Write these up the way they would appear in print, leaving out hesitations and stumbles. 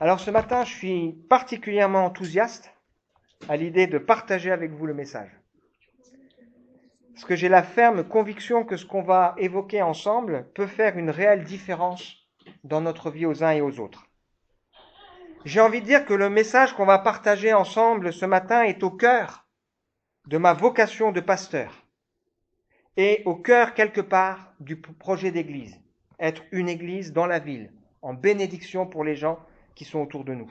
Alors ce matin, je suis particulièrement enthousiaste à l'idée de partager avec vous le message. Parce que j'ai la ferme conviction que ce qu'on va évoquer ensemble peut faire une réelle différence dans notre vie aux uns et aux autres. J'ai envie de dire que le message qu'on va partager ensemble ce matin est au cœur de ma vocation de pasteur et au cœur quelque part du projet d'église. Être une église dans la ville, en bénédiction pour les gens qui sont autour de nous.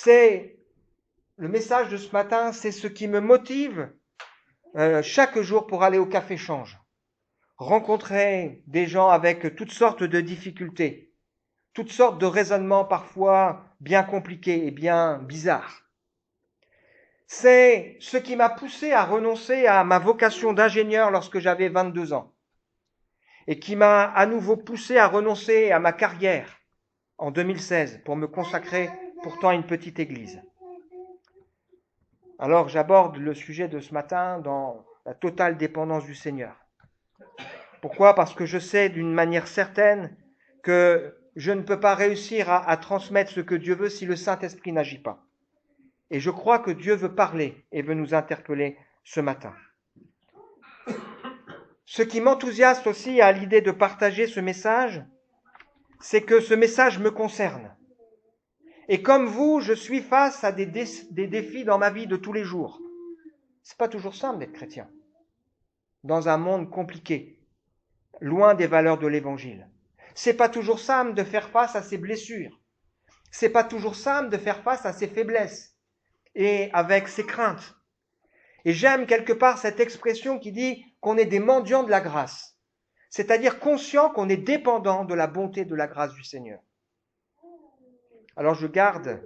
Le message de ce matin, c'est ce qui me motive chaque jour pour aller au Café Change. Rencontrer des gens avec toutes sortes de difficultés, toutes sortes de raisonnements parfois bien compliqués et bien bizarres. C'est ce qui m'a poussé à renoncer à ma vocation d'ingénieur lorsque j'avais 22 ans et qui m'a à nouveau poussé à renoncer à ma carrière en 2016 pour me consacrer pourtant à une petite église. Alors j'aborde le sujet de ce matin dans la totale dépendance du Seigneur. Pourquoi ? Parce que je sais d'une manière certaine que je ne peux pas réussir à transmettre ce que Dieu veut si le Saint-Esprit n'agit pas. Et je crois que Dieu veut parler et veut nous interpeller ce matin. Ce qui m'enthousiasme aussi à l'idée de partager ce message, c'est que ce message me concerne. Et comme vous, je suis face à des défis dans ma vie de tous les jours. C'est pas toujours simple d'être chrétien. Dans un monde compliqué, loin des valeurs de l'Évangile. C'est pas toujours simple de faire face à ses blessures. C'est pas toujours simple de faire face à ses faiblesses et avec ses craintes. Et j'aime quelque part cette expression qui dit qu'on est des mendiants de la grâce. C'est-à-dire conscient qu'on est dépendant de la bonté de la grâce du Seigneur. Alors je garde,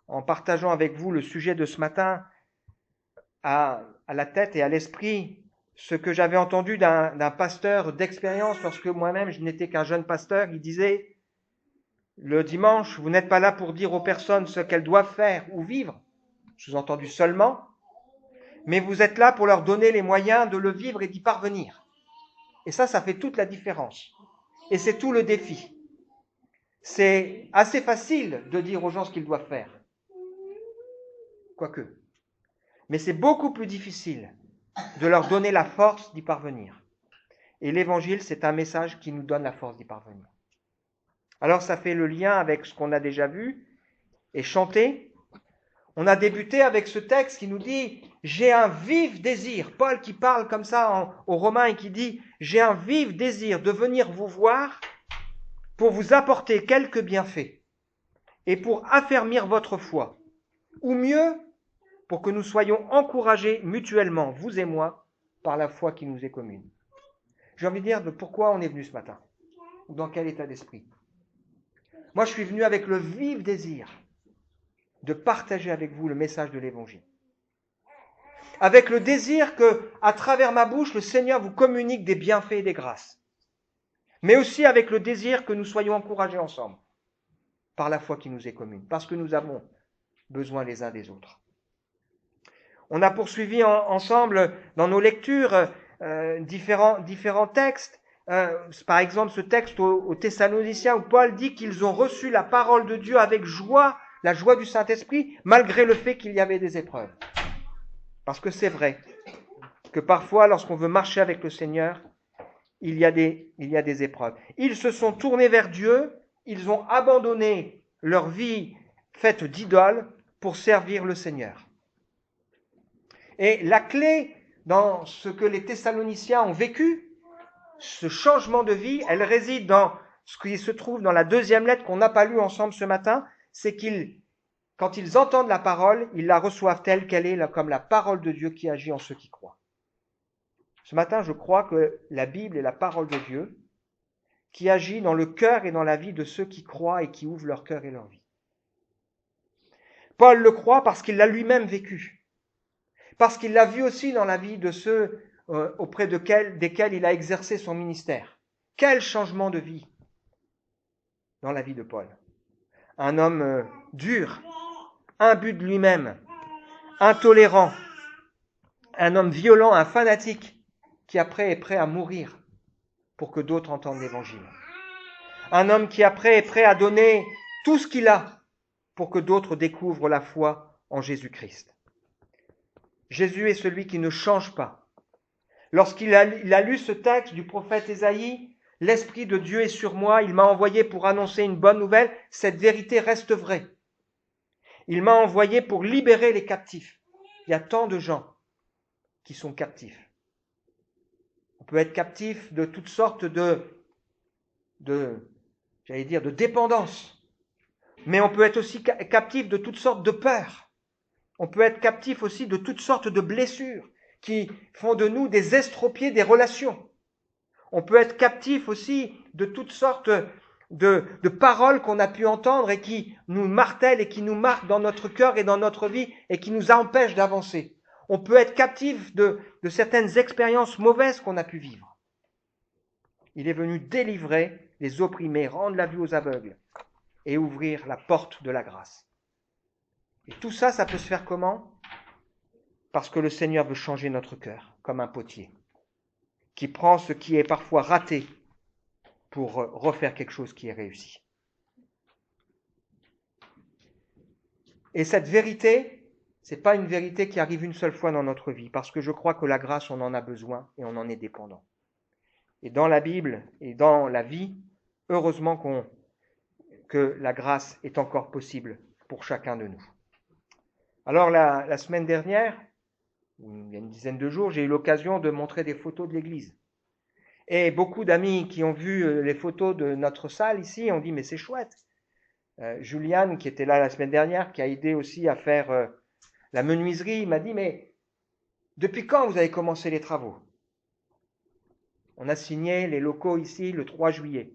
en partageant avec vous le sujet de ce matin, à la tête et à l'esprit, ce que j'avais entendu d'un pasteur d'expérience lorsque moi-même je n'étais qu'un jeune pasteur. Il disait, le dimanche, vous n'êtes pas là pour dire aux personnes ce qu'elles doivent faire ou vivre, sous-entendu seulement, mais vous êtes là pour leur donner les moyens de le vivre et d'y parvenir. Et ça fait toute la différence. Et c'est tout le défi. C'est assez facile de dire aux gens ce qu'ils doivent faire. Quoique. Mais c'est beaucoup plus difficile de leur donner la force d'y parvenir. Et l'Évangile, c'est un message qui nous donne la force d'y parvenir. Alors ça fait le lien avec ce qu'on a déjà vu et chanté. On a débuté avec ce texte qui nous dit « J'ai un vif désir ». Paul qui parle comme ça aux Romains et qui dit « J'ai un vif désir de venir vous voir pour vous apporter quelques bienfaits et pour affermir votre foi. Ou mieux, pour que nous soyons encouragés mutuellement, vous et moi, par la foi qui nous est commune. » J'ai envie de dire de pourquoi on est venu ce matin, ou dans quel état d'esprit. Moi, je suis venu avec le vif désir de partager avec vous le message de l'Évangile. Avec le désir que, à travers ma bouche, le Seigneur vous communique des bienfaits et des grâces. Mais aussi avec le désir que nous soyons encouragés ensemble, par la foi qui nous est commune, parce que nous avons besoin les uns des autres. On a poursuivi ensemble dans nos lectures différents textes. Par exemple, ce texte aux Thessaloniciens où Paul dit qu'ils ont reçu la parole de Dieu avec joie, la joie du Saint-Esprit, malgré le fait qu'il y avait des épreuves. Parce que c'est vrai que parfois, lorsqu'on veut marcher avec le Seigneur, il y a des épreuves. Ils se sont tournés vers Dieu, ils ont abandonné leur vie faite d'idoles pour servir le Seigneur. Et la clé dans ce que les Thessaloniciens ont vécu, ce changement de vie, elle réside dans ce qui se trouve dans la deuxième lettre qu'on n'a pas lue ensemble ce matin, c'est quand ils entendent la parole, ils la reçoivent telle qu'elle est, comme la parole de Dieu qui agit en ceux qui croient. Ce matin, je crois que la Bible est la parole de Dieu qui agit dans le cœur et dans la vie de ceux qui croient et qui ouvrent leur cœur et leur vie. Paul le croit parce qu'il l'a lui-même vécu, parce qu'il l'a vu aussi dans la vie de ceux auprès desquels il a exercé son ministère. Quel changement de vie dans la vie de Paul. Un homme dur, imbu de lui-même, intolérant, un homme violent, un fanatique, qui après est prêt à mourir pour que d'autres entendent l'Évangile. Un homme qui après est prêt à donner tout ce qu'il a pour que d'autres découvrent la foi en Jésus-Christ. Jésus est celui qui ne change pas. Lorsqu'il a lu ce texte du prophète Ésaïe, « L'Esprit de Dieu est sur moi, il m'a envoyé pour annoncer une bonne nouvelle », cette vérité reste vraie. Il m'a envoyé pour libérer les captifs. Il y a tant de gens qui sont captifs. On peut être captif de toutes sortes de dépendance. Mais on peut être aussi captif de toutes sortes de peurs. On peut être captif aussi de toutes sortes de blessures qui font de nous des estropiés des relations. On peut être captif aussi de toutes sortes de paroles qu'on a pu entendre et qui nous martèlent et qui nous marquent dans notre cœur et dans notre vie et qui nous empêchent d'avancer. On peut être captif de certaines expériences mauvaises qu'on a pu vivre. Il est venu délivrer les opprimés, rendre la vue aux aveugles et ouvrir la porte de la grâce. Et tout ça, ça peut se faire comment? Parce que le Seigneur veut changer notre cœur, comme un potier, qui prend ce qui est parfois raté pour refaire quelque chose qui est réussi. Et cette vérité, ce n'est pas une vérité qui arrive une seule fois dans notre vie, parce que je crois que la grâce, on en a besoin et on en est dépendant. Et dans la Bible et dans la vie, heureusement que la grâce est encore possible pour chacun de nous. Alors la semaine dernière, il y a une dizaine de jours, j'ai eu l'occasion de montrer des photos de l'église. Et beaucoup d'amis qui ont vu les photos de notre salle ici ont dit « mais c'est chouette ». Juliane, qui était là la semaine dernière, qui a aidé aussi à faire la menuiserie, m'a dit « mais depuis quand vous avez commencé les travaux ?» On a signé les locaux ici le 3 juillet.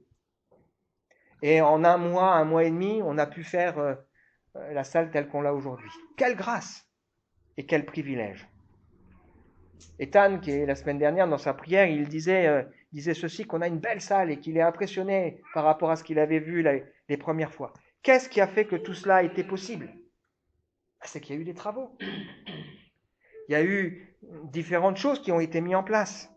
Et en un mois et demi, on a pu faire la salle telle qu'on l'a aujourd'hui. Quelle grâce et quel privilège. Ethan, qui est la semaine dernière dans sa prière, il disait ceci, qu'on a une belle salle et qu'il est impressionné par rapport à ce qu'il avait vu les premières fois. Qu'est-ce qui a fait que tout cela a été possible? C'est qu'il y a eu des travaux. Il y a eu différentes choses qui ont été mises en place.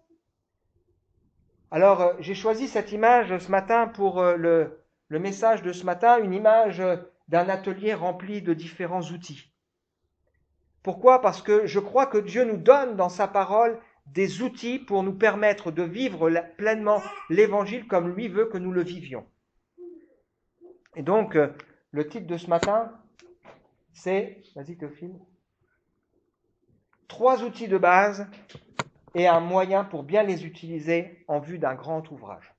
Alors, j'ai choisi cette image ce matin pour le message de ce matin, une image d'un atelier rempli de différents outils. Pourquoi? Parce que je crois que Dieu nous donne dans sa parole des outils pour nous permettre de vivre pleinement l'Évangile comme lui veut que nous le vivions. Et donc, le titre de ce matin, c'est, vas-y Théophile, 3 outils de base et un moyen pour bien les utiliser en vue d'un grand ouvrage.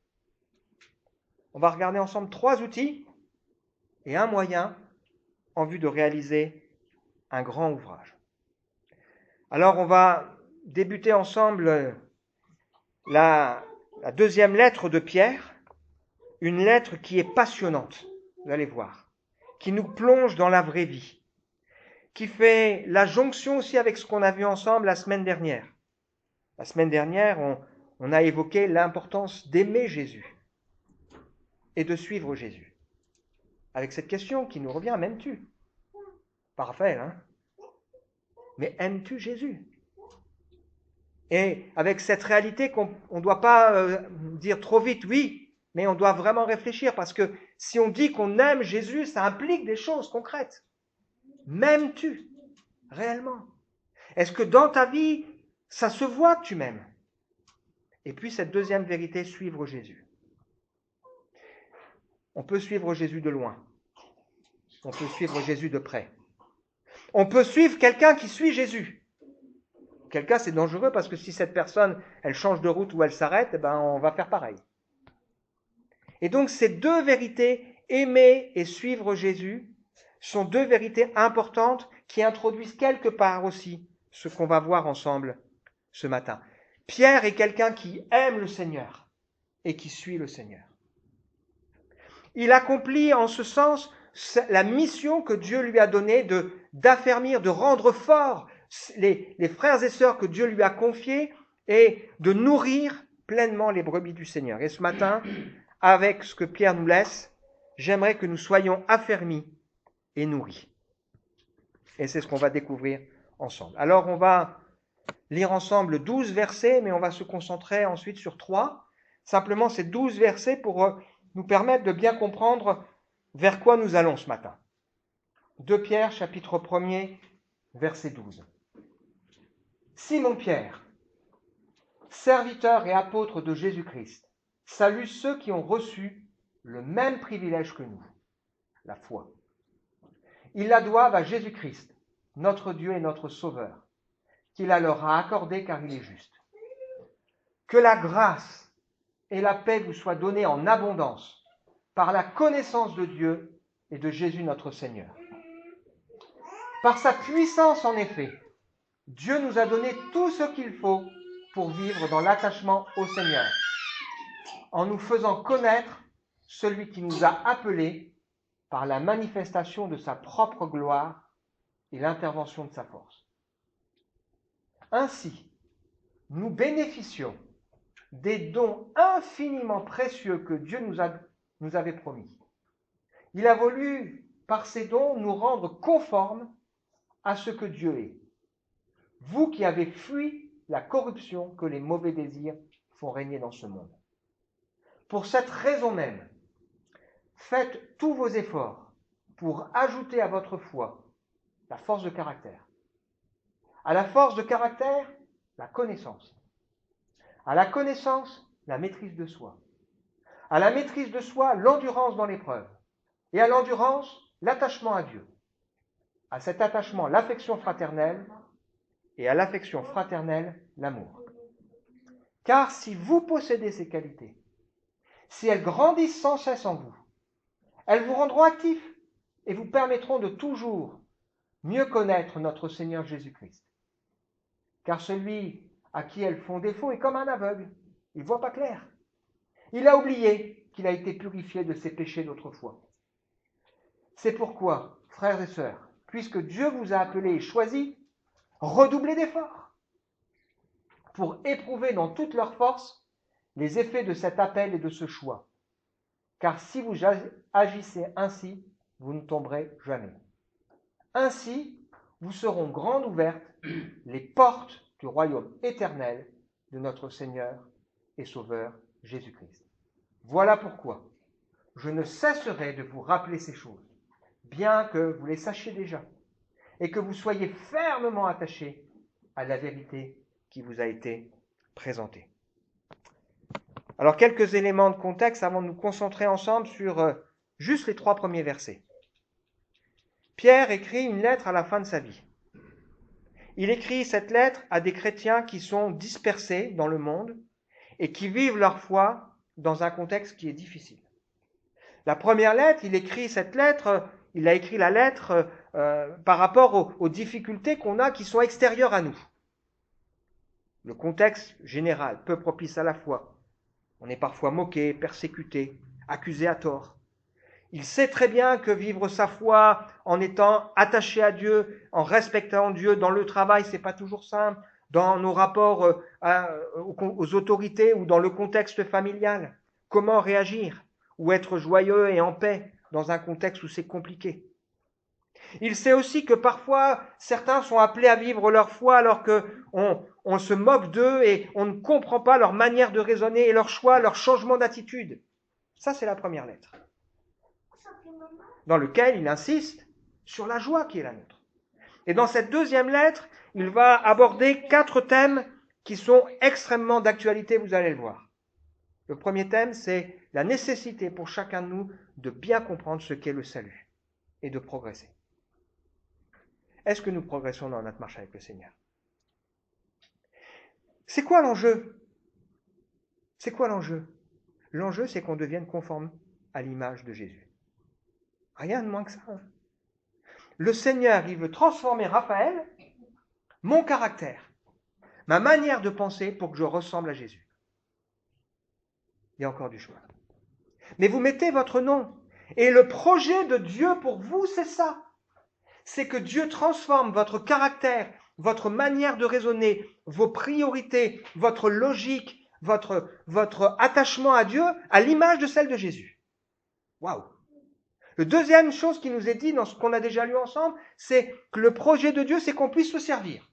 On va regarder ensemble 3 outils et un moyen en vue de réaliser un grand ouvrage. Alors, on va débuter ensemble la deuxième lettre de Pierre, une lettre qui est passionnante, vous allez voir, qui nous plonge dans la vraie vie, qui fait la jonction aussi avec ce qu'on a vu ensemble la semaine dernière. La semaine dernière, on a évoqué l'importance d'aimer Jésus et de suivre Jésus. Avec cette question qui nous revient, m'aimes-tu? Parfait, hein? Mais aimes-tu Jésus? Et avec cette réalité qu'on ne doit pas dire trop vite oui, mais on doit vraiment réfléchir parce que si on dit qu'on aime Jésus, ça implique des choses concrètes. M'aimes-tu réellement? Est-ce que dans ta vie, ça se voit que tu m'aimes? Et puis cette deuxième vérité, suivre Jésus. On peut suivre Jésus de loin. On peut suivre Jésus de près. On peut suivre quelqu'un qui suit Jésus. Quel cas, c'est dangereux parce que si cette personne, elle change de route ou elle s'arrête, on va faire pareil. Et donc, ces 2 vérités, aimer et suivre Jésus, sont 2 vérités importantes qui introduisent quelque part aussi ce qu'on va voir ensemble ce matin. Pierre est quelqu'un qui aime le Seigneur et qui suit le Seigneur. Il accomplit en ce sens la mission que Dieu lui a donnée d'affermir, de rendre forts les frères et sœurs que Dieu lui a confiés et de nourrir pleinement les brebis du Seigneur. Et ce matin, avec ce que Pierre nous laisse, j'aimerais que nous soyons affermis et nourris. Et c'est ce qu'on va découvrir ensemble. Alors on va lire ensemble 12 versets, mais on va se concentrer ensuite sur 3. Simplement ces 12 versets pour nous permettre de bien comprendre vers quoi nous allons ce matin. 2 Pierre, chapitre 1er, verset 12. Simon-Pierre, serviteur et apôtre de Jésus-Christ, salue ceux qui ont reçu le même privilège que nous, la foi. Ils la doivent à Jésus-Christ, notre Dieu et notre Sauveur, qu'il leur a accordé car il est juste. Que la grâce et la paix vous soient données en abondance par la connaissance de Dieu et de Jésus notre Seigneur. Par sa puissance, en effet, Dieu nous a donné tout ce qu'il faut pour vivre dans l'attachement au Seigneur, en nous faisant connaître celui qui nous a appelés par la manifestation de sa propre gloire et l'intervention de sa force. Ainsi, nous bénéficions des dons infiniment précieux que Dieu nous avait promis. Il a voulu, par ces dons, nous rendre conformes à ce que Dieu est. Vous qui avez fui la corruption que les mauvais désirs font régner dans ce monde. Pour cette raison même, faites tous vos efforts pour ajouter à votre foi la force de caractère. À la force de caractère, la connaissance. À la connaissance, la maîtrise de soi. À la maîtrise de soi, l'endurance dans l'épreuve. Et à l'endurance, l'attachement à Dieu. À cet attachement, l'affection fraternelle. Et à l'affection fraternelle, l'amour. Car si vous possédez ces qualités, si elles grandissent sans cesse en vous, elles vous rendront actifs et vous permettront de toujours mieux connaître notre Seigneur Jésus-Christ. Car celui à qui elles font défaut est comme un aveugle, il ne voit pas clair. Il a oublié qu'il a été purifié de ses péchés d'autrefois. C'est pourquoi, frères et sœurs, puisque Dieu vous a appelés et choisis, redoublez d'efforts pour éprouver dans toute leur force les effets de cet appel et de ce choix. Car si vous agissez ainsi, vous ne tomberez jamais. Ainsi, vous seront grandes ouvertes les portes du royaume éternel de notre Seigneur et Sauveur Jésus-Christ. Voilà pourquoi je ne cesserai de vous rappeler ces choses, bien que vous les sachiez déjà, et que vous soyez fermement attachés à la vérité qui vous a été présentée. Alors, quelques éléments de contexte avant de nous concentrer ensemble sur juste les 3 premiers versets. Pierre écrit une lettre à la fin de sa vie. Il écrit cette lettre à des chrétiens qui sont dispersés dans le monde et qui vivent leur foi dans un contexte qui est difficile. La première lettre, il a écrit la lettre par rapport aux difficultés qu'on a qui sont extérieures à nous. Le contexte général, peu propice à la foi. On est parfois moqué, persécuté, accusé à tort. Il sait très bien que vivre sa foi en étant attaché à Dieu, en respectant Dieu dans le travail, c'est pas toujours simple, dans nos rapports aux autorités ou dans le contexte familial. Comment réagir ou être joyeux et en paix dans un contexte où c'est compliqué. Il sait aussi que parfois, certains sont appelés à vivre leur foi alors qu'on se moque d'eux et on ne comprend pas leur manière de raisonner et leur choix, leur changement d'attitude. Ça, c'est la première lettre, dans lequel il insiste sur la joie qui est la nôtre. Et dans cette deuxième lettre, il va aborder 4 thèmes qui sont extrêmement d'actualité, vous allez le voir. Le premier thème, c'est la nécessité pour chacun de nous de bien comprendre ce qu'est le salut et de progresser. Est-ce que nous progressons dans notre marche avec le Seigneur? C'est quoi l'enjeu? C'est quoi l'enjeu? L'enjeu, c'est qu'on devienne conforme à l'image de Jésus. Rien de moins que ça. Le Seigneur, il veut transformer Raphaël, mon caractère, ma manière de penser pour que je ressemble à Jésus. Il y a encore du chemin. Mais vous mettez votre nom. Et le projet de Dieu pour vous, c'est ça. C'est que Dieu transforme votre caractère, votre manière de raisonner, vos priorités, votre logique, votre attachement à Dieu à l'image de celle de Jésus. Waouh! La deuxième chose qui nous est dit dans ce qu'on a déjà lu ensemble, c'est que le projet de Dieu, c'est qu'on puisse se servir.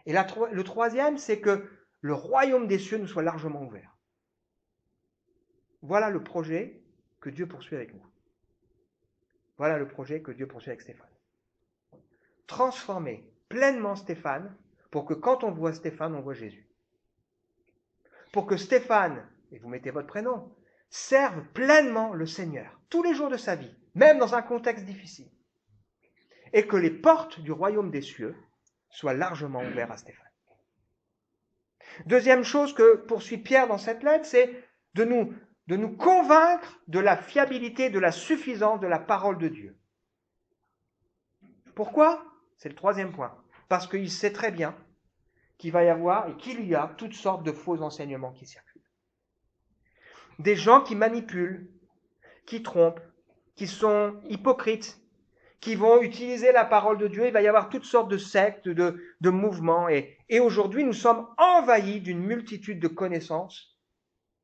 Et le troisième, c'est que le royaume des cieux nous soit largement ouvert. Voilà le projet que Dieu poursuit avec nous. Voilà le projet que Dieu poursuit avec Stéphane. Transformer pleinement Stéphane pour que quand on voit Stéphane, on voit Jésus. Pour que Stéphane, et vous mettez votre prénom, serve pleinement le Seigneur tous les jours de sa vie, même dans un contexte difficile. Et que les portes du royaume des cieux soient largement ouvertes à Stéphane. Deuxième chose que poursuit Pierre dans cette lettre, c'est de nous convaincre de la fiabilité, de la suffisance de la parole de Dieu. Pourquoi ? C'est le troisième point. Parce qu'il sait très bien qu'il va y avoir et qu'il y a toutes sortes de faux enseignements qui circulent. Des gens qui manipulent, qui trompent, qui sont hypocrites, qui vont utiliser la parole de Dieu. Il va y avoir toutes sortes de sectes, de mouvements. Et aujourd'hui, nous sommes envahis d'une multitude de connaissances,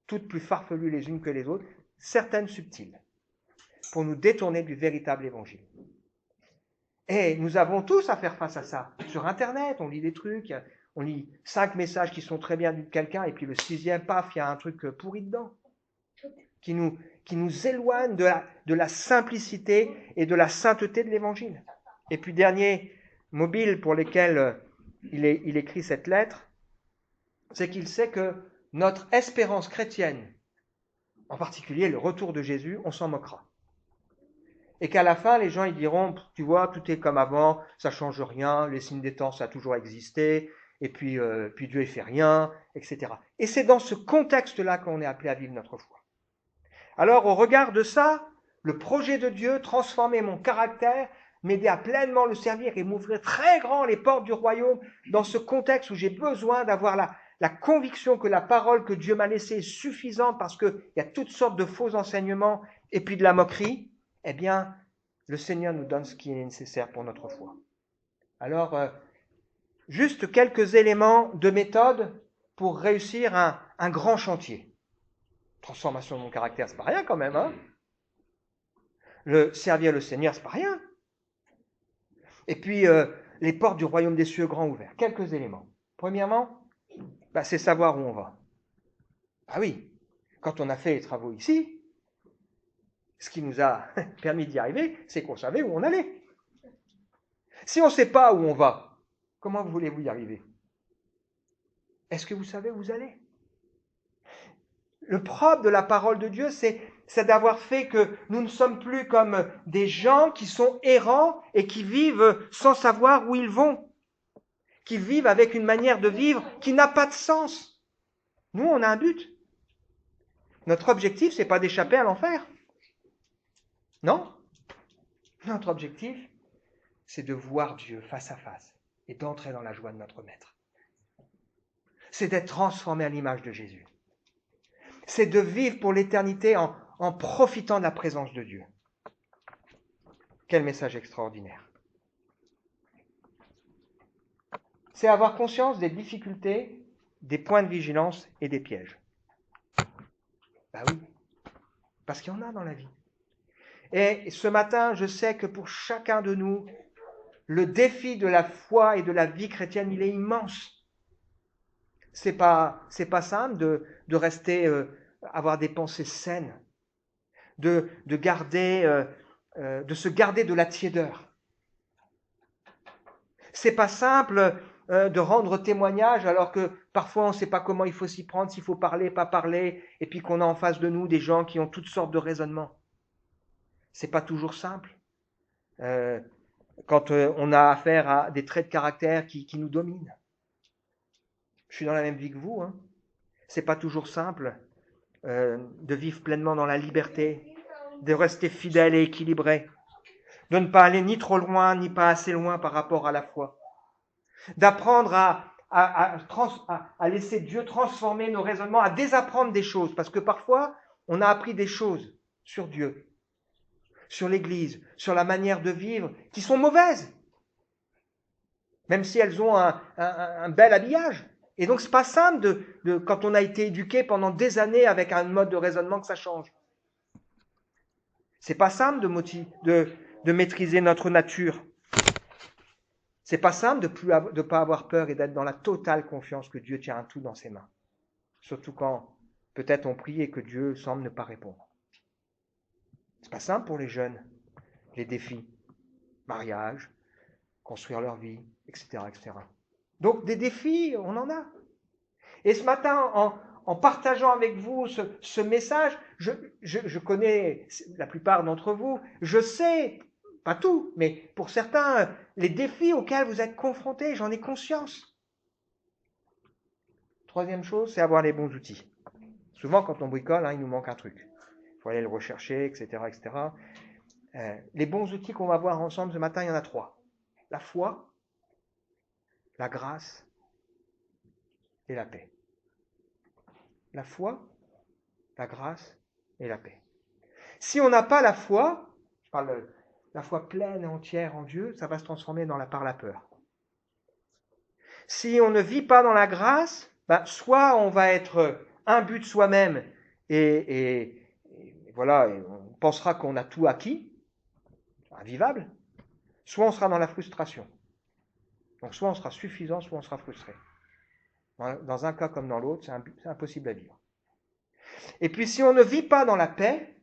toutes plus farfelues les unes que les autres, certaines subtiles, pour nous détourner du véritable évangile. Et nous avons tous à faire face à ça. Sur Internet, on lit des trucs, on lit 5 messages qui sont très bien de quelqu'un, et puis le 6e, paf, il y a un truc pourri dedans, qui nous éloigne de la simplicité et de la sainteté de l'Évangile. Et puis dernier mobile pour lequel il écrit cette lettre, c'est qu'il sait que notre espérance chrétienne, en particulier le retour de Jésus, on s'en moquera. Et qu'à la fin, les gens ils diront, tu vois, tout est comme avant, ça change rien, les signes des temps, ça a toujours existé, et puis Dieu il fait rien, etc. Et c'est dans ce contexte-là qu'on est appelé à vivre notre foi. Alors, au regard de ça, le projet de Dieu, transformer mon caractère, m'aider à pleinement le servir et m'ouvrir très grand les portes du royaume dans ce contexte où j'ai besoin d'avoir la conviction que la parole que Dieu m'a laissée est suffisante parce qu'il y a toutes sortes de faux enseignements et puis de la moquerie, eh bien, le Seigneur nous donne ce qui est nécessaire pour notre foi. Alors, juste quelques éléments de méthode pour réussir un grand chantier. Transformation de mon caractère, c'est pas rien quand même, hein. Le servir le Seigneur, c'est pas rien. Et puis, les portes du royaume des cieux grand ouvertes. Quelques éléments. Premièrement, c'est savoir où on va. Ah oui, quand on a fait les travaux ici, ce qui nous a permis d'y arriver, c'est qu'on savait où on allait. Si on ne sait pas où on va, comment voulez-vous y arriver ? Est-ce que vous savez où vous allez ? Le propre de la parole de Dieu, c'est d'avoir fait que nous ne sommes plus comme des gens qui sont errants et qui vivent sans savoir où ils vont, qui vivent avec une manière de vivre qui n'a pas de sens. Nous, on a un but. Notre objectif, c'est pas d'échapper à l'enfer. Non. Notre objectif, c'est de voir Dieu face à face et d'entrer dans la joie de notre Maître. C'est d'être transformé à l'image de Jésus. C'est de vivre pour l'éternité en profitant de la présence de Dieu. Quel message extraordinaire. C'est avoir conscience des difficultés, des points de vigilance et des pièges. Ben oui, parce qu'il y en a dans la vie. Et ce matin, je sais que pour chacun de nous, le défi de la foi et de la vie chrétienne, il est immense. C'est pas simple de rester, avoir des pensées saines, de se garder de la tiédeur. C'est pas simple de rendre témoignage alors que parfois on ne sait pas comment il faut s'y prendre, s'il faut parler, pas parler, et puis qu'on a en face de nous des gens qui ont toutes sortes de raisonnements. C'est pas toujours simple. Quand on a affaire à des traits de caractère qui nous dominent. Je suis dans la même vie que vous. Hein. C'est pas toujours simple de vivre pleinement dans la liberté, de rester fidèle et équilibré, de ne pas aller ni trop loin, ni pas assez loin par rapport à la foi, d'apprendre à laisser Dieu transformer nos raisonnements, à désapprendre des choses, parce que parfois, on a appris des choses sur Dieu, sur l'Église, sur la manière de vivre, qui sont mauvaises, même si elles ont un bel habillage. Et donc, c'est pas simple quand on a été éduqué pendant des années avec un mode de raisonnement que ça change. C'est pas simple de maîtriser notre nature. C'est pas simple de pas avoir peur et d'être dans la totale confiance que Dieu tient tout dans ses mains. Surtout quand peut-être on prie et que Dieu semble ne pas répondre. C'est pas simple pour les jeunes, les défis. Mariage, construire leur vie, etc., etc. Donc des défis, on en a. Et ce matin, en partageant avec vous ce message, je connais la plupart d'entre vous, je sais, pas tout, mais pour certains, les défis auxquels vous êtes confrontés, j'en ai conscience. Troisième chose, c'est avoir les bons outils. Souvent, quand on bricole, il nous manque un truc. Il faut aller le rechercher, etc., etc. Les bons outils qu'on va voir ensemble ce matin, il y en a 3. La foi, la grâce et la paix. La foi, la grâce et la paix. Si on n'a pas la foi, je parle de la foi pleine et entière en Dieu, ça va se transformer par la peur. Si on ne vit pas dans la grâce, soit on va être imbu de soi-même et voilà, et on pensera qu'on a tout acquis, invivable, soit on sera dans la frustration. Donc soit on sera suffisant, soit on sera frustré. Dans un cas comme dans l'autre, c'est impossible à vivre. Et puis si on ne vit pas dans la paix,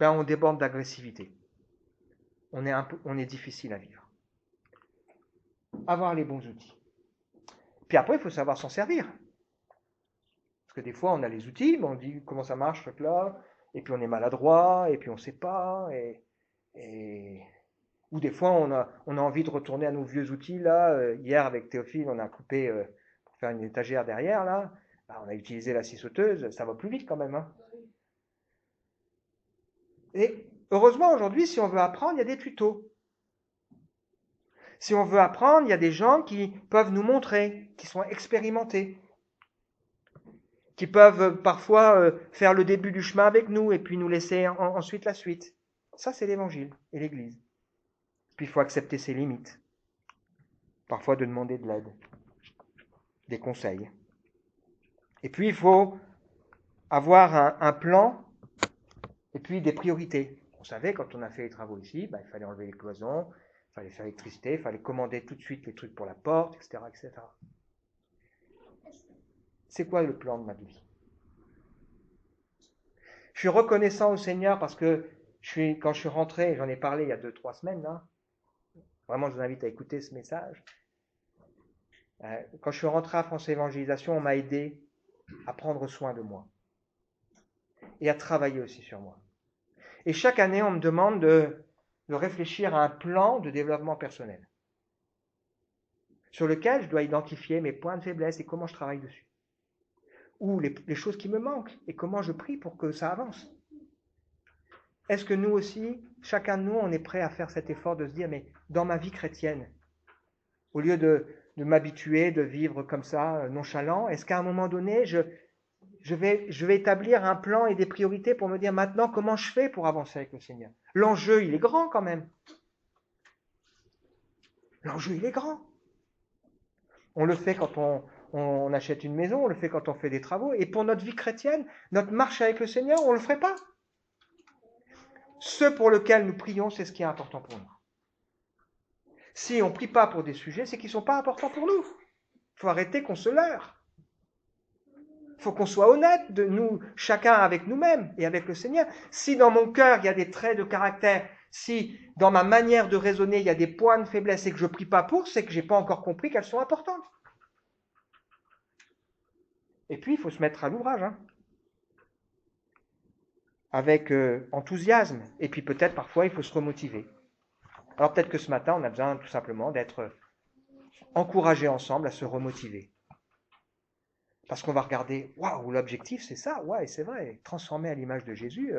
on déborde d'agressivité. On est difficile à vivre. Avoir les bons outils. Puis après, il faut savoir s'en servir. Parce que des fois, on a les outils, mais on dit comment ça marche, ce truc-là, et puis on est maladroit, et puis on ne sait pas, ou des fois, on a envie de retourner à nos vieux outils. Là, hier, avec Théophile, on a coupé pour faire une étagère derrière, là. On a utilisé la scie sauteuse, ça va plus vite quand même. Hein. Et heureusement, aujourd'hui, si on veut apprendre, il y a des tutos. Si on veut apprendre, il y a des gens qui peuvent nous montrer, qui sont expérimentés, qui peuvent parfois faire le début du chemin avec nous et puis nous laisser ensuite la suite. Ça, c'est l'Évangile et l'Église. Puis il faut accepter ses limites. Parfois de demander de l'aide, des conseils. Et puis il faut avoir un plan et puis des priorités. On savait quand on a fait les travaux ici, il fallait enlever les cloisons, il fallait faire l'électricité, il fallait commander tout de suite les trucs pour la porte, etc., etc. C'est quoi le plan de ma vie? Je suis reconnaissant au Seigneur parce que quand je suis rentré, j'en ai parlé il y a 2-3 semaines, là, vraiment je vous invite à écouter ce message. Quand je suis rentré à France Évangélisation, on m'a aidé à prendre soin de moi et à travailler aussi sur moi. Et chaque année, on me demande de réfléchir à un plan de développement personnel sur lequel je dois identifier mes points de faiblesse et comment je travaille dessus. Ou les choses qui me manquent et comment je prie pour que ça avance. Est-ce que nous aussi, chacun de nous, on est prêt à faire cet effort de se dire, mais dans ma vie chrétienne, au lieu de m'habituer, de vivre comme ça, nonchalant, est-ce qu'à un moment donné, je vais établir un plan et des priorités pour me dire maintenant comment je fais pour avancer avec le Seigneur. L'enjeu, il est grand quand même. L'enjeu, il est grand. On le fait quand on achète une maison, on le fait quand on fait des travaux. Et pour notre vie chrétienne, notre marche avec le Seigneur, on ne le ferait pas. Ce pour lequel nous prions, c'est ce qui est important pour nous. Si on ne prie pas pour des sujets, c'est qu'ils ne sont pas importants pour nous. Il faut arrêter qu'on se leurre. Il faut qu'on soit honnête de nous, chacun avec nous-mêmes et avec le Seigneur. Si dans mon cœur, il y a des traits de caractère, si dans ma manière de raisonner, il y a des points de faiblesse et que je ne prie pas pour, c'est que je n'ai pas encore compris qu'elles sont importantes. Et puis, il faut se mettre à l'ouvrage, avec enthousiasme. Et puis peut-être, parfois, il faut se remotiver. Alors peut-être que ce matin, on a besoin tout simplement d'être encouragés ensemble à se remotiver. Parce qu'on va regarder, waouh, l'objectif c'est ça, ouais, c'est vrai, transformer à l'image de Jésus,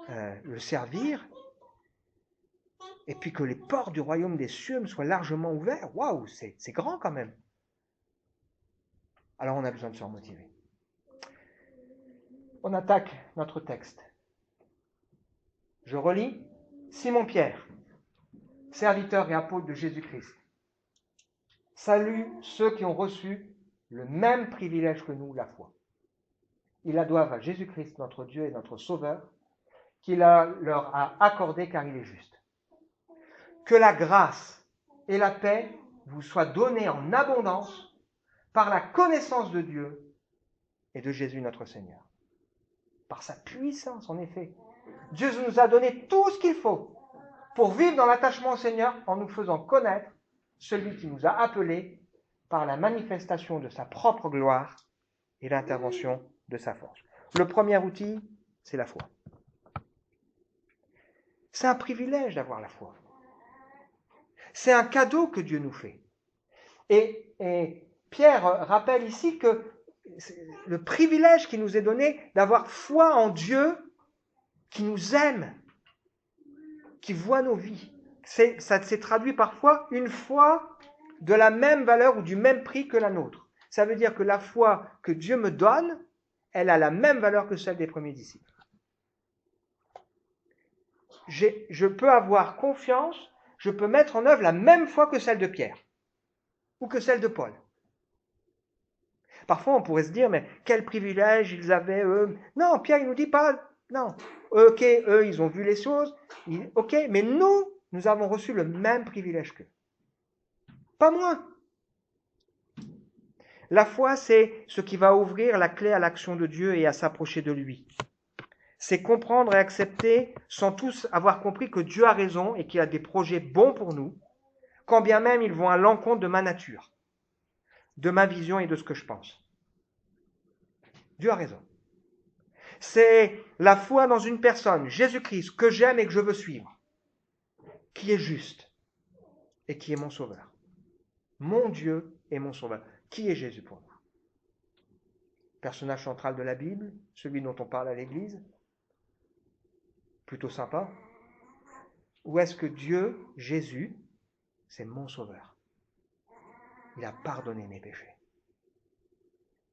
le servir, et puis que les portes du royaume des cieux me soient largement ouvertes, waouh, c'est grand quand même. Alors on a besoin de se remotiver. On attaque notre texte. Je relis. Simon-Pierre, serviteur et apôtre de Jésus-Christ, salue ceux qui ont reçu le même privilège que nous, la foi. Ils la doivent à Jésus-Christ, notre Dieu et notre Sauveur, qu'il leur a accordé car il est juste. Que la grâce et la paix vous soient données en abondance par la connaissance de Dieu et de Jésus notre Seigneur. Par sa puissance, en effet, Dieu nous a donné tout ce qu'il faut pour vivre dans l'attachement au Seigneur en nous faisant connaître celui qui nous a appelés par la manifestation de sa propre gloire et l'intervention de sa force. Le premier outil, c'est la foi. C'est un privilège d'avoir la foi. C'est un cadeau que Dieu nous fait. Et Pierre rappelle ici que le privilège qui nous est donné d'avoir foi en Dieu qui nous aime, qui voit nos vies. Ça s'est traduit parfois une foi de la même valeur ou du même prix que la nôtre. Ça veut dire que la foi que Dieu me donne, elle a la même valeur que celle des premiers disciples. Je peux avoir confiance, je peux mettre en œuvre la même foi que celle de Pierre ou que celle de Paul. Parfois, on pourrait se dire, mais quel privilège ils avaient, eux. Non, Pierre, il nous dit pas, non. Ok, eux, ils ont vu les choses. Ok, mais nous avons reçu le même privilège qu'eux. Pas moins. La foi, c'est ce qui va ouvrir la clé à l'action de Dieu et à s'approcher de lui. C'est comprendre et accepter sans tous avoir compris que Dieu a raison et qu'il a des projets bons pour nous, quand bien même ils vont à l'encontre de ma nature, de ma vision et de ce que je pense. Dieu a raison. C'est la foi dans une personne, Jésus-Christ, que j'aime et que je veux suivre, qui est juste et qui est mon sauveur. Mon Dieu est mon sauveur. Qui est Jésus pour nous? Personnage central de la Bible, celui dont on parle à l'Église, plutôt sympa. Ou est-ce que Dieu, Jésus, c'est mon sauveur? Il a pardonné mes péchés.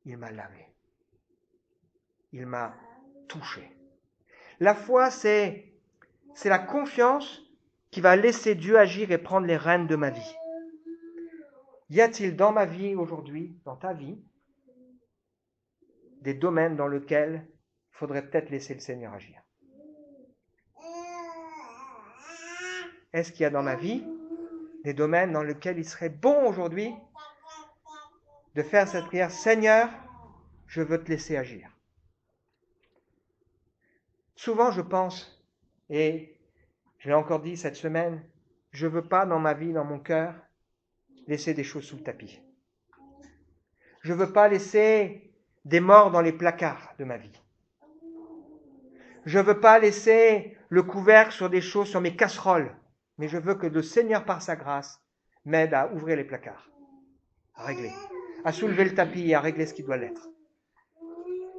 Il m'a lavé. Il m'a touché. La foi, c'est la confiance qui va laisser Dieu agir et prendre les rênes de ma vie. Y a-t-il dans ma vie aujourd'hui, dans ta vie, des domaines dans lesquels il faudrait peut-être laisser le Seigneur agir? Est-ce qu'il y a dans ma vie des domaines dans lesquels il serait bon aujourd'hui de faire cette prière, Seigneur, je veux te laisser agir? Souvent, je pense, et je l'ai encore dit cette semaine, je ne veux pas dans ma vie, dans mon cœur, laisser des choses sous le tapis. Je ne veux pas laisser des morts dans les placards de ma vie. Je ne veux pas laisser le couvercle sur des choses, sur mes casseroles, mais je veux que le Seigneur, par sa grâce, m'aide à ouvrir les placards, à régler, à soulever le tapis et à régler ce qui doit l'être.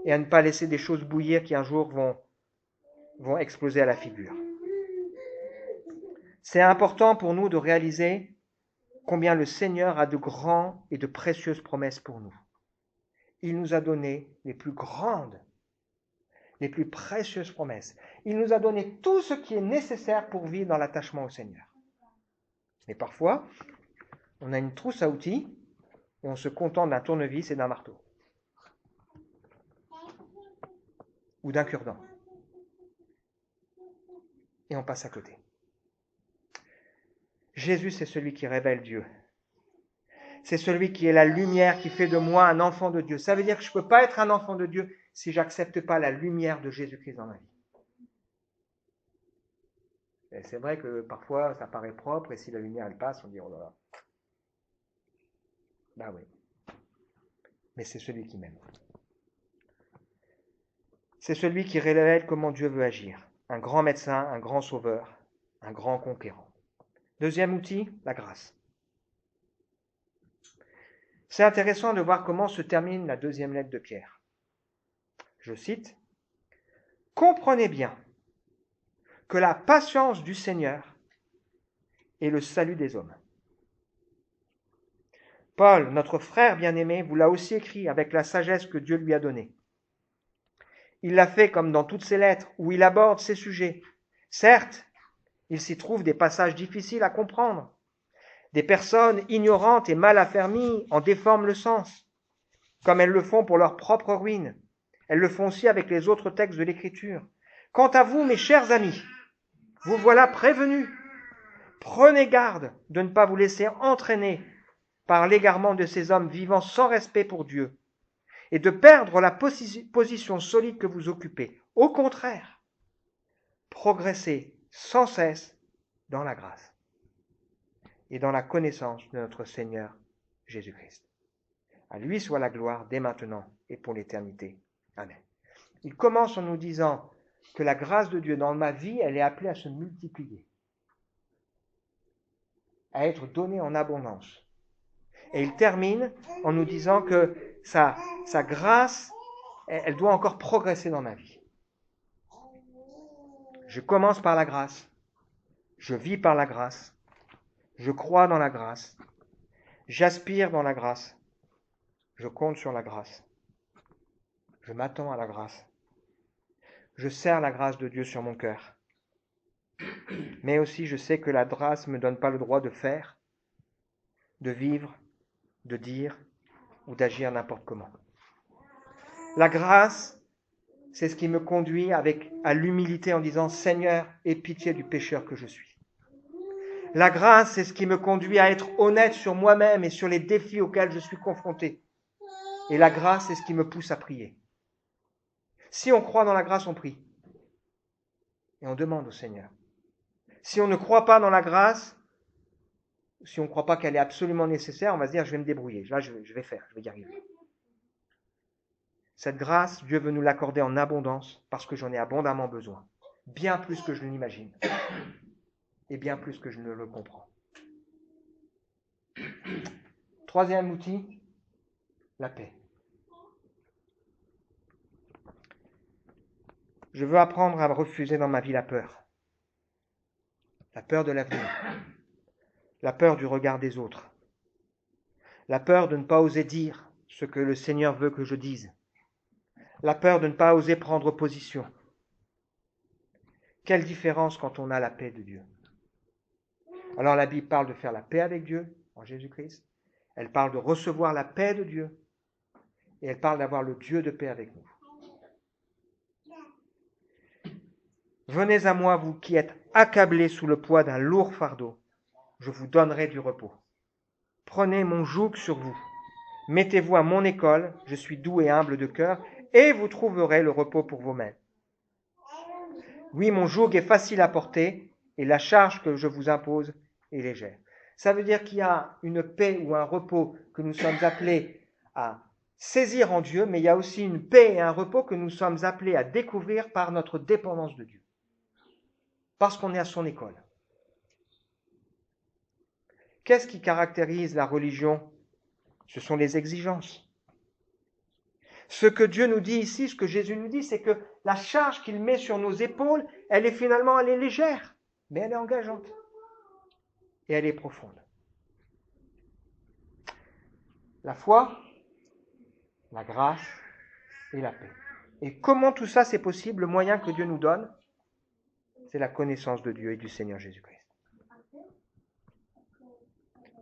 Et à ne pas laisser des choses bouillir qui un jour vont exploser à la figure. C'est important pour nous de réaliser combien le Seigneur a de grandes et de précieuses promesses pour nous. Il nous a donné les plus grandes, les plus précieuses promesses. Il nous a donné tout ce qui est nécessaire pour vivre dans l'attachement au Seigneur. Mais parfois, on a une trousse à outils et on se contente d'un tournevis et d'un marteau. Ou d'un cure-dent. Et on passe à côté. Jésus, c'est celui qui révèle Dieu. C'est celui qui est la lumière qui fait de moi un enfant de Dieu. Ça veut dire que je ne peux pas être un enfant de Dieu si je n'accepte pas la lumière de Jésus-Christ dans ma vie. Et c'est vrai que parfois, ça paraît propre et si la lumière, elle passe, on dit, oh là là. Ben oui. Mais c'est celui qui m'aime. C'est celui qui révèle comment Dieu veut agir. Un grand médecin, un grand sauveur, un grand conquérant. Deuxième outil, la grâce. C'est intéressant de voir comment se termine la deuxième lettre de Pierre. Je cite, « Comprenez bien que la patience du Seigneur est le salut des hommes. » Paul, notre frère bien-aimé, vous l'a aussi écrit avec la sagesse que Dieu lui a donnée. Il l'a fait comme dans toutes ses lettres où il aborde ces sujets. Certes, il s'y trouve des passages difficiles à comprendre. Des personnes ignorantes et mal affermies en déforment le sens, comme elles le font pour leur propre ruine. Elles le font aussi avec les autres textes de l'Écriture. Quant à vous, mes chers amis, vous voilà prévenus. Prenez garde de ne pas vous laisser entraîner par l'égarement de ces hommes vivant sans respect pour Dieu et de perdre la position solide que vous occupez. Au contraire, progresser sans cesse dans la grâce et dans la connaissance de notre Seigneur Jésus-Christ. À lui soit la gloire dès maintenant et pour l'éternité. Amen. Il commence en nous disant que la grâce de Dieu dans ma vie, elle est appelée à se multiplier, à être donnée en abondance. Et il termine en nous disant que sa grâce, elle doit encore progresser dans ma vie. Je commence par la grâce, je vis par la grâce, je crois dans la grâce, j'aspire dans la grâce, je compte sur la grâce, je m'attends à la grâce, je sers la grâce de Dieu sur mon cœur. Mais aussi je sais que la grâce ne me donne pas le droit de faire, de vivre, de dire ou d'agir n'importe comment. La grâce, c'est ce qui me conduit à l'humilité en disant « Seigneur, aie pitié du pécheur que je suis ». La grâce, c'est ce qui me conduit à être honnête sur moi-même et sur les défis auxquels je suis confronté. Et la grâce, c'est ce qui me pousse à prier. Si on croit dans la grâce, on prie. Et on demande au Seigneur. Si on ne croit pas dans la grâce, si on ne croit pas qu'elle est absolument nécessaire, on va se dire « je vais me débrouiller, là je vais faire, je vais y arriver ». Cette grâce, Dieu veut nous l'accorder en abondance parce que j'en ai abondamment besoin. Bien plus que je ne l'imagine. Et bien plus que je ne le comprends. Troisième outil, la paix. Je veux apprendre à refuser dans ma vie la peur. La peur de l'avenir. La peur du regard des autres. La peur de ne pas oser dire ce que le Seigneur veut que je dise. La peur de ne pas oser prendre position. Quelle différence quand on a la paix de Dieu. Alors la Bible parle de faire la paix avec Dieu, en Jésus-Christ. Elle parle de recevoir la paix de Dieu. Et elle parle d'avoir le Dieu de paix avec nous. Venez à moi, vous qui êtes accablés sous le poids d'un lourd fardeau. Je vous donnerai du repos. Prenez mon joug sur vous. Mettez-vous à mon école, je suis doux et humble de cœur, et vous trouverez le repos pour vos mains. Oui, mon joug est facile à porter, et la charge que je vous impose est légère. Ça veut dire qu'il y a une paix ou un repos que nous sommes appelés à saisir en Dieu, mais il y a aussi une paix et un repos que nous sommes appelés à découvrir par notre dépendance de Dieu. Parce qu'on est à son école. Qu'est-ce qui caractérise la religion ? Ce sont les exigences. Ce que Dieu nous dit ici, ce que Jésus nous dit, c'est que la charge qu'il met sur nos épaules, elle est légère, mais elle est engageante. Et elle est profonde. La foi, la grâce et la paix. Et comment tout ça c'est possible? Le moyen que Dieu nous donne, c'est la connaissance de Dieu et du Seigneur Jésus-Christ.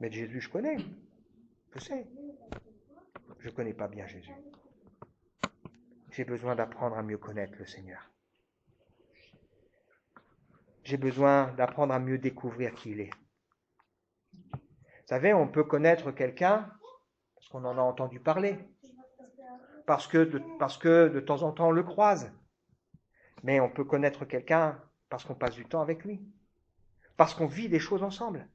Mais Jésus, je connais. Je sais. Je ne connais pas bien Jésus. J'ai besoin d'apprendre à mieux connaître le Seigneur. J'ai besoin d'apprendre à mieux découvrir qui il est. Vous savez, on peut connaître quelqu'un parce qu'on en a entendu parler, parce que de temps en temps on le croise. Mais on peut connaître quelqu'un parce qu'on passe du temps avec lui, parce qu'on vit des choses ensemble,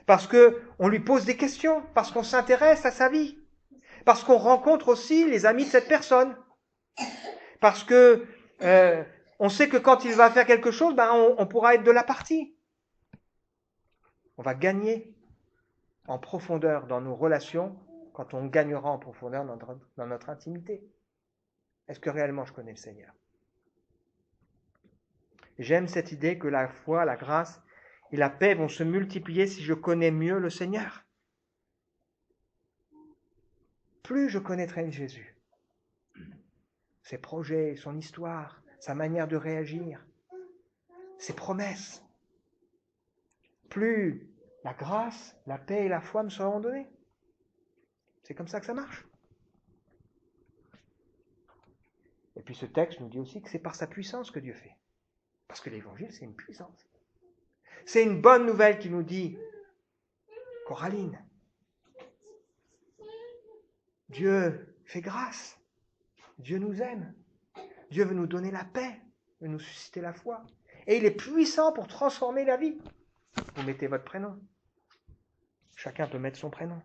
parce qu'on lui pose des questions, parce qu'on s'intéresse à sa vie, parce qu'on rencontre aussi les amis de cette personne, parce que on sait que quand il va faire quelque chose, on pourra être de la partie. On va gagner en profondeur dans nos relations quand on gagnera en profondeur dans notre intimité. Est-ce que réellement je connais le Seigneur? J'aime cette idée que la foi, la grâce et la paix vont se multiplier si je connais mieux le Seigneur. Plus je connaîtrai Jésus, ses projets, son histoire, sa manière de réagir, ses promesses, plus la grâce, la paix et la foi me seront données. C'est comme ça que ça marche. Et puis ce texte nous dit aussi que c'est par sa puissance que Dieu fait. Parce que l'évangile, c'est une puissance. C'est une bonne nouvelle qui nous dit, Coraline, Dieu fait grâce. Dieu nous aime. Dieu veut nous donner la paix, veut nous susciter la foi. Et il est puissant pour transformer la vie. Vous mettez votre prénom. Chacun peut mettre son prénom.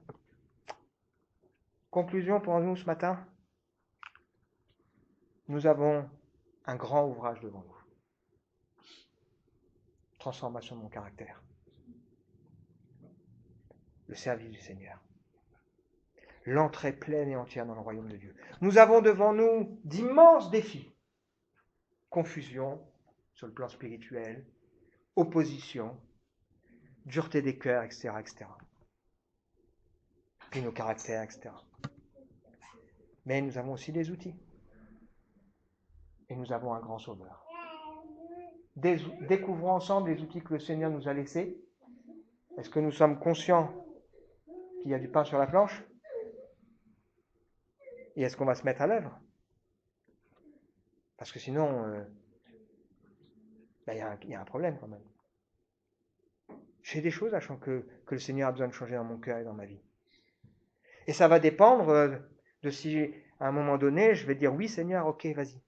Conclusion pour nous ce matin. Nous avons un grand ouvrage devant nous. Transformation de mon caractère. Le service du Seigneur. L'entrée pleine et entière dans le royaume de Dieu. Nous avons devant nous d'immenses défis. Confusion sur le plan spirituel, opposition, dureté des cœurs, etc., etc. Puis nos caractères, etc. Mais nous avons aussi des outils. Et nous avons un grand sauveur. Découvrons ensemble les outils que le Seigneur nous a laissés. Est-ce que nous sommes conscients qu'il y a du pain sur la planche? Et est-ce qu'on va se mettre à l'œuvre? Parce que sinon, il y a un problème quand même. J'ai des choses que le Seigneur a besoin de changer dans mon cœur et dans ma vie. Et ça va dépendre de si, à un moment donné, je vais dire oui Seigneur, ok, vas-y.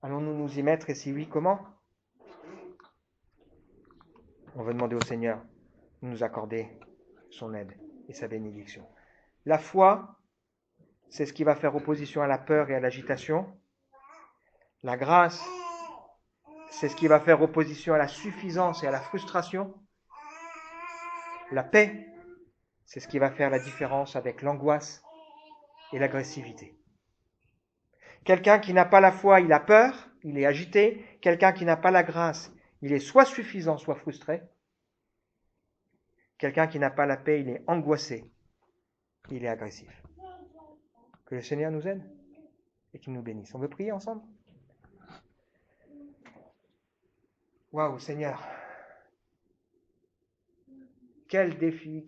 Allons-nous nous y mettre et si oui, comment? On va demander au Seigneur de nous accorder son aide et sa bénédiction. La foi, c'est ce qui va faire opposition à la peur et à l'agitation. La grâce, c'est ce qui va faire opposition à la suffisance et à la frustration. La paix, c'est ce qui va faire la différence avec l'angoisse et l'agressivité. Quelqu'un qui n'a pas la foi, il a peur, il est agité. Quelqu'un qui n'a pas la grâce, il est soit suffisant, soit frustré. Quelqu'un qui n'a pas la paix, il est angoissé, il est agressif. Que le Seigneur nous aide et qu'il nous bénisse. On veut prier ensemble? Waouh, Seigneur! Quel défi,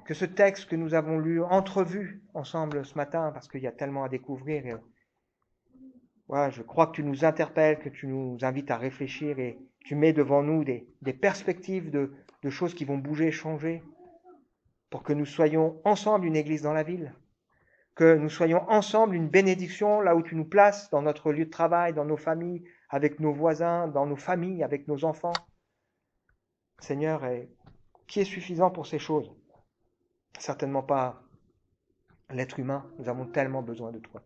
que ce texte que nous avons lu, entrevu ensemble ce matin, parce qu'il y a tellement à découvrir. Et, je crois que tu nous interpelles, que tu nous invites à réfléchir et tu mets devant nous des perspectives de choses qui vont bouger, changer, pour que nous soyons ensemble une église dans la ville, que nous soyons ensemble une bénédiction là où tu nous places, dans notre lieu de travail, dans nos familles, avec nos voisins, dans nos familles, avec nos enfants. Seigneur, qui est suffisant pour ces choses? Certainement pas l'être humain. Nous avons tellement besoin de toi.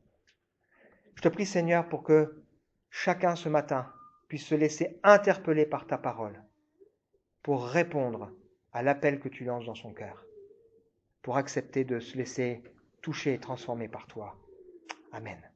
Je te prie, Seigneur, pour que chacun ce matin puisse se laisser interpeller par ta parole, pour répondre à l'appel que tu lances dans son cœur, pour accepter de se laisser toucher et transformer par toi. Amen.